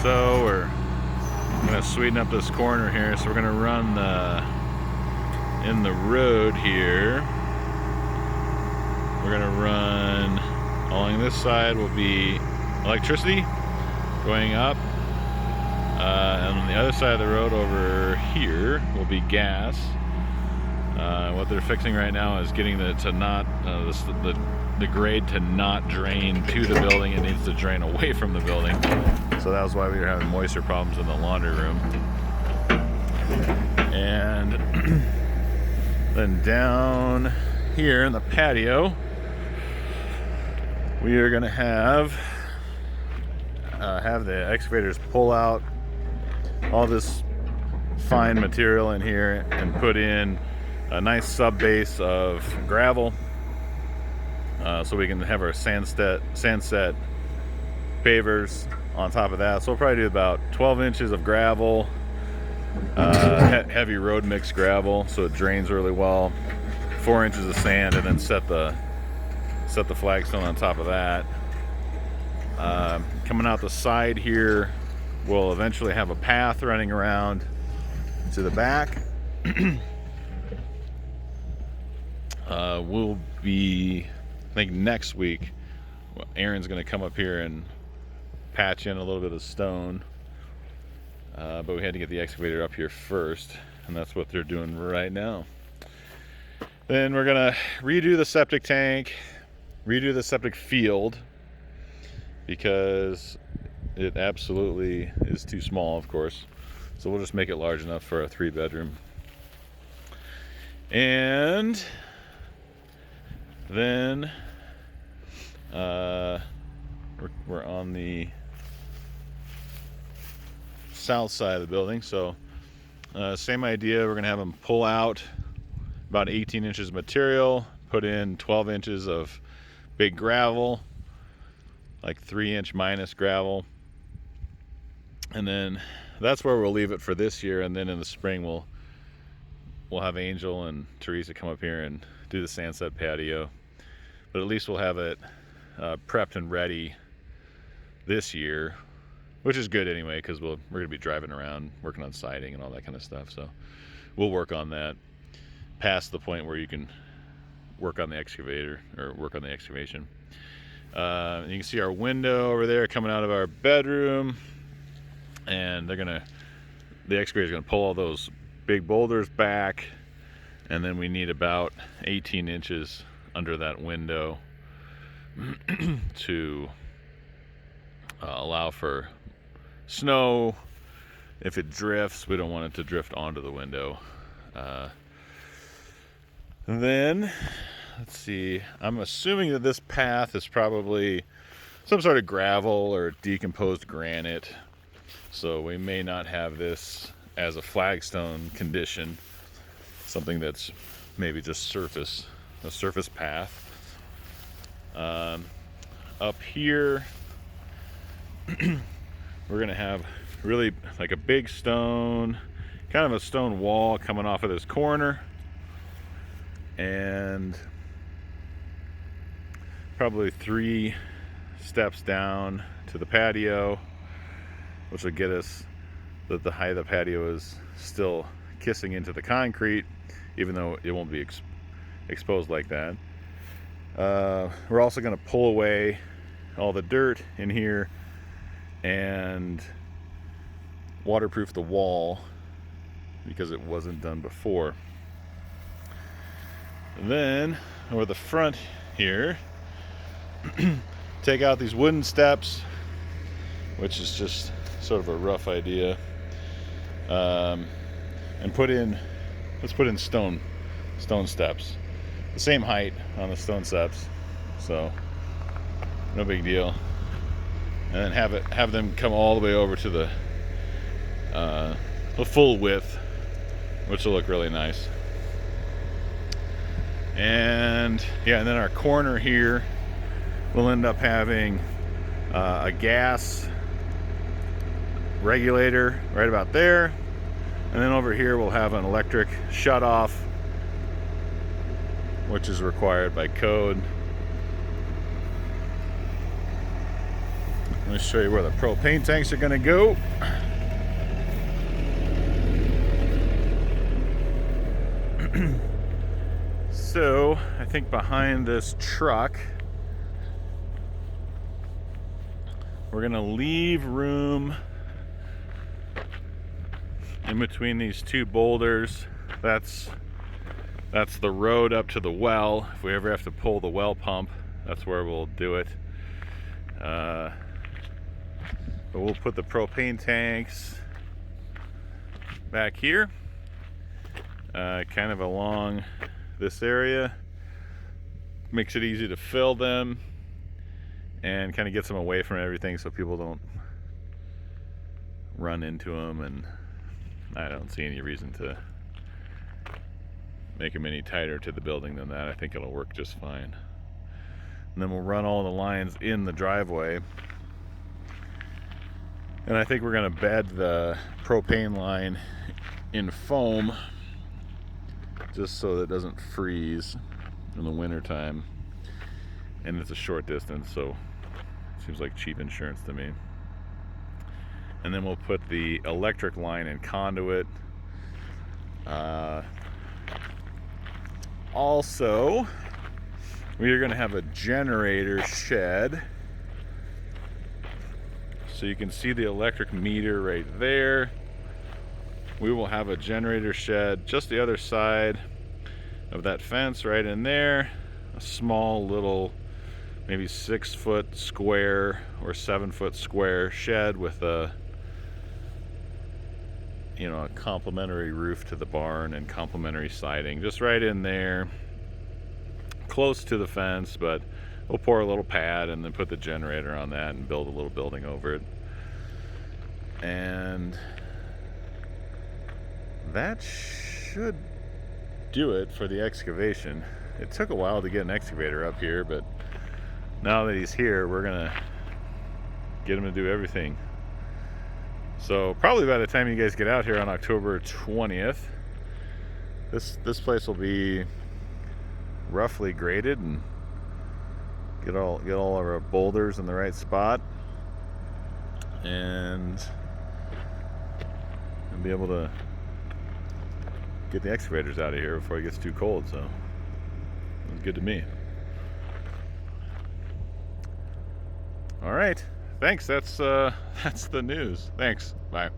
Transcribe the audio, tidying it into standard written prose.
So we're gonna sweeten up this corner here. So we're gonna run in the road here. We're gonna run along this side will be electricity going up, and on the other side of the road over here will be gas. What they're fixing right now is getting the grade to not drain to the building. It needs to drain away from the building. So that was why we were having moisture problems in the laundry room. And then down here in the patio, we are going to have the excavators pull out all this fine material in here and put in a nice sub base of gravel, so we can have our sand set pavers on top of that. So we'll probably do about 12 inches of gravel, heavy road mix gravel, so it drains really well. 4 inches of sand, and then set the flagstone on top of that. Coming out the side here, we'll eventually have a path running around to the back. We'll be, I think next week, Aaron's going to come up here and patch in a little bit of stone. But we had to get the excavator up here first, and that's what they're doing right now. Then we're going to redo the septic tank, redo the septic field, because it absolutely is too small, of course. So we'll just make it large enough for a 3-bedroom. And then we're on the south side of the building. So same idea. We're gonna have them pull out about 18 inches of material, put in 12 inches of big gravel, like 3-inch minus gravel, and then that's where we'll leave it for this year. And then in the spring we'll have Angel and Teresa come up here and do the sandset patio. But at least we'll have it prepped and ready this year, which is good anyway, because we're going to be driving around working on siding and all that kind of stuff. So we'll work on that past the point where you can work on the excavator or work on the excavation. You can see our window over there coming out of our bedroom, and the excavator's going to pull all those big boulders back, and then we need about 18 inches under that window to allow for snow. If it drifts, we don't want it to drift onto the window. Then let's see, I'm assuming that this path is probably some sort of gravel or decomposed granite, so we may not have this as a flagstone condition, something that's maybe just a surface path. Up here we're gonna have really like a big stone, kind of a stone wall coming off of this corner, and probably 3 steps down to the patio, which will get us that the height of the patio is still kissing into the concrete, even though it won't be exposed like that. We're also going to pull away all the dirt in here and waterproof the wall, because it wasn't done before. And then over the front here, take out these wooden steps, which is just sort of a rough idea, and let's put in stone steps, the same height on the stone steps, so no big deal. And then have them come all the way over to the full width, which will look really nice. And yeah, and then our corner here, we'll end up having a gas regulator right about there, and then over here we'll have an electric shutoff, which is required by code. Let me show you where the propane tanks are going to go. So, I think behind this truck, we're going to leave room in between these two boulders. That's the road up to the well. If we ever have to pull the well pump, that's where we'll do it. But we'll put the propane tanks back here, kind of along this area. Makes it easy to fill them and kind of gets them away from everything so people don't run into them, and I don't see any reason to make them any tighter to the building than that. I think it'll work just fine. And then we'll run all the lines in the driveway. And I think we're going to bed the propane line in foam just so that it doesn't freeze in the winter time. And it's a short distance, so it seems like cheap insurance to me. And then we'll put the electric line in conduit. Also, we are going to have a generator shed. So you can see the electric meter right there. We will have a generator shed just the other side of that fence, right in there. A small little, maybe 6-foot square or 7-foot square shed with a, you know, a complimentary roof to the barn and complimentary siding, just right in there, close to the fence. But we'll pour a little pad and then put the generator on that and build a little building over it. And that should do it for the excavation. It took a while to get an excavator up here, but now that he's here, we're gonna get him to do everything. So probably by the time you guys get out here on October 20th, this place will be roughly graded and get all of our boulders in the right spot, and be able to get the excavators out of here before it gets too cold. So it's good to me. All right, thanks. That's the news. Thanks. Bye.